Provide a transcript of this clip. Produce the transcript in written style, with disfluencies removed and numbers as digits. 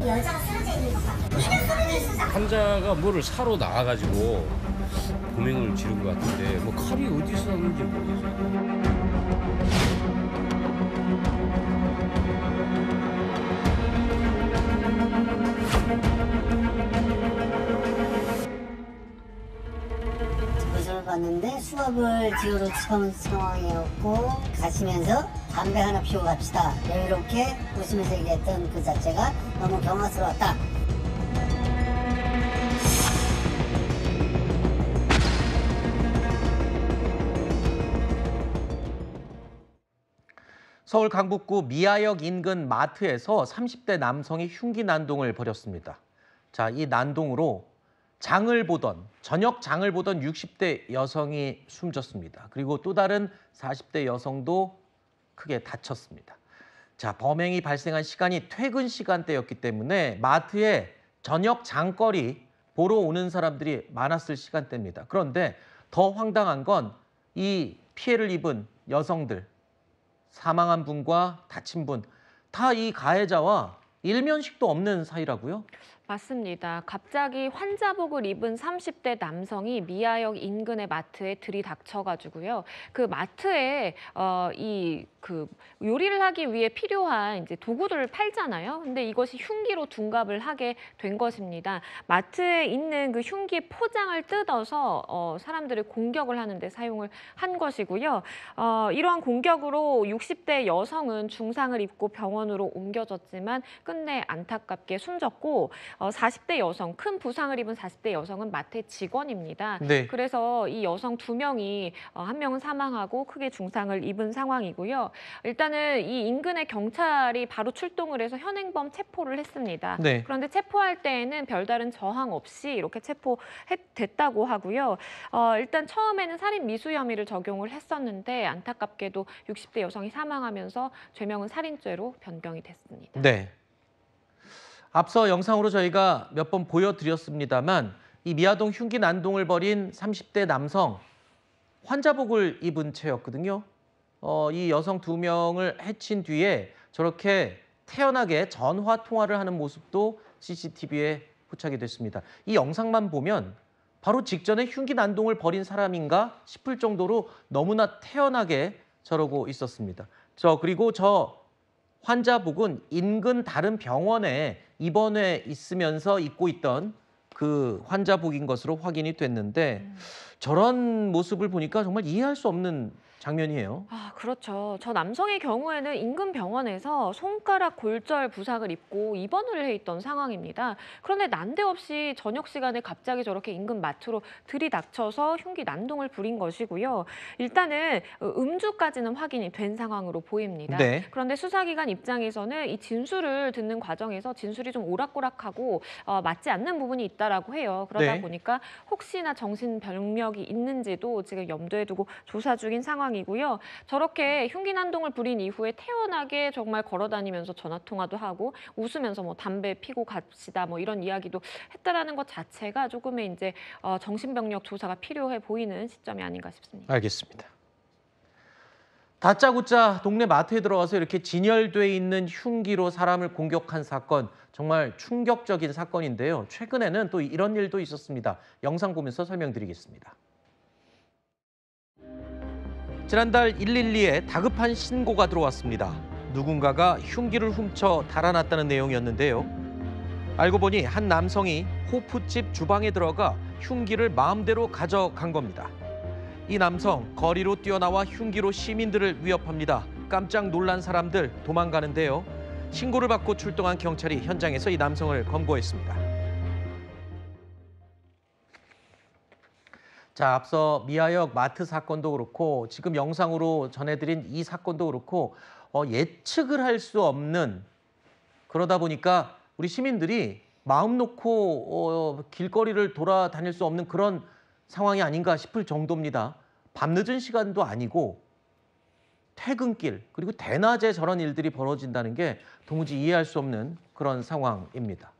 여자가 쓰러져 있는 것 같아요. 그냥 쓰러져 있어. 환자가 뭐를 사러 나와가지고 고맹을 지른 것 같은데 뭐 칼이 어디서 났는지 모르겠어요. 조사를 봤는데 수갑을 뒤로 쳐온 상황이었고 가시면서 담배 하나 피우고 갑시다 이렇게 웃으면서 얘기했던 그 자체가 너무 경악스러웠다. 서울 강북구 미아역 인근 마트에서 30대 남성이 흉기 난동을 벌였습니다. 자, 이 난동으로 저녁 장을 보던 60대 여성이 숨졌습니다. 그리고 또 다른 40대 여성도 크게 다쳤습니다. 자, 범행이 발생한 시간이 퇴근 시간대였기 때문에 마트에 저녁 장거리 보러 오는 사람들이 많았을 시간대입니다. 그런데 더 황당한 건 이 피해를 입은 여성들, 사망한 분과 다친 분, 다 이 가해자와 일면식도 없는 사이라고요? 맞습니다. 갑자기 환자복을 입은 30대 남성이 미아역 인근의 마트에 들이닥쳐가지고요. 그 마트에 요리를 하기 위해 필요한 이제 도구들을 팔잖아요. 근데 이것이 흉기로 둔갑을 하게 된 것입니다. 마트에 있는 그 흉기 포장을 뜯어서 사람들을 공격을 하는데 사용을 한 것이고요. 이러한 공격으로 60대 여성은 중상을 입고 병원으로 옮겨졌지만 끝내 안타깝게 숨졌고 40대 여성, 큰 부상을 입은 40대 여성은 마트 직원입니다. 네. 그래서 이 여성 2명이 한 명은 사망하고 크게 중상을 입은 상황이고요. 일단은 이 인근의 경찰이 바로 출동을 해서 현행범 체포를 했습니다. 네. 그런데 체포할 때에는 별다른 저항 없이 이렇게 체포됐다고 하고요. 일단 처음에는 살인 미수 혐의를 적용을 했었는데 안타깝게도 60대 여성이 사망하면서 죄명은 살인죄로 변경이 됐습니다. 네. 앞서 영상으로 저희가 몇 번 보여드렸습니다만 이 미아동 흉기 난동을 벌인 30대 남성 환자복을 입은 채였거든요. 이 여성 2명을 해친 뒤에 저렇게 태연하게 전화 통화를 하는 모습도 CCTV에 포착이 됐습니다. 이 영상만 보면 바로 직전에 흉기 난동을 벌인 사람인가 싶을 정도로 너무나 태연하게 저러고 있었습니다. 그리고 저 환자복은 인근 다른 병원에 입원해 있으면서 입고 있던 그 환자복인 것으로 확인이 됐는데 저런 모습을 보니까 정말 이해할 수 없는 장면이에요. 그렇죠. 저 남성의 경우에는 인근 병원에서 손가락 골절 부상을 입고 입원을 해 있던 상황입니다. 그런데 난데없이 저녁 시간에 갑자기 저렇게 인근 마트로 들이닥쳐서 흉기 난동을 부린 것이고요. 일단은 음주까지는 확인이 된 상황으로 보입니다. 네. 그런데 수사기관 입장에서는 이 진술을 듣는 과정에서 진술이 좀 오락가락하고 맞지 않는 부분이 있다라고 해요. 그러다 네. 보니까 혹시나 정신병력이 있는지도 지금 염두에 두고 조사 중인 상황이고요. 저렇게 흉기 난동을 부린 이후에 태연하게 정말 걸어다니면서 전화통화도 하고 웃으면서 뭐 담배 피고 갑시다 뭐 이런 이야기도 했다라는 것 자체가 조금의 이제 정신병력 조사가 필요해 보이는 시점이 아닌가 싶습니다. 알겠습니다. 다짜고짜 동네 마트에 들어가서 이렇게 진열돼 있는 흉기로 사람을 공격한 사건, 정말 충격적인 사건인데요. 최근에는 또 이런 일도 있었습니다. 영상 보면서 설명드리겠습니다. 지난달 112에 다급한 신고가 들어왔습니다. 누군가가 흉기를 훔쳐 달아났다는 내용이었는데요. 알고 보니 한 남성이 호프집 주방에 들어가 흉기를 마음대로 가져간 겁니다. 이 남성 거리로 뛰어나와 흉기로 시민들을 위협합니다. 깜짝 놀란 사람들 도망가는데요. 신고를 받고 출동한 경찰이 현장에서 이 남성을 검거했습니다. 자, 앞서 미아역 마트 사건도 그렇고 지금 영상으로 전해드린 이 사건도 그렇고 예측을 할 수 없는, 그러다 보니까 우리 시민들이 마음 놓고 길거리를 돌아다닐 수 없는 그런 상황이 아닌가 싶을 정도입니다. 밤늦은 시간도 아니고 퇴근길 그리고 대낮에 저런 일들이 벌어진다는 게 도무지 이해할 수 없는 그런 상황입니다.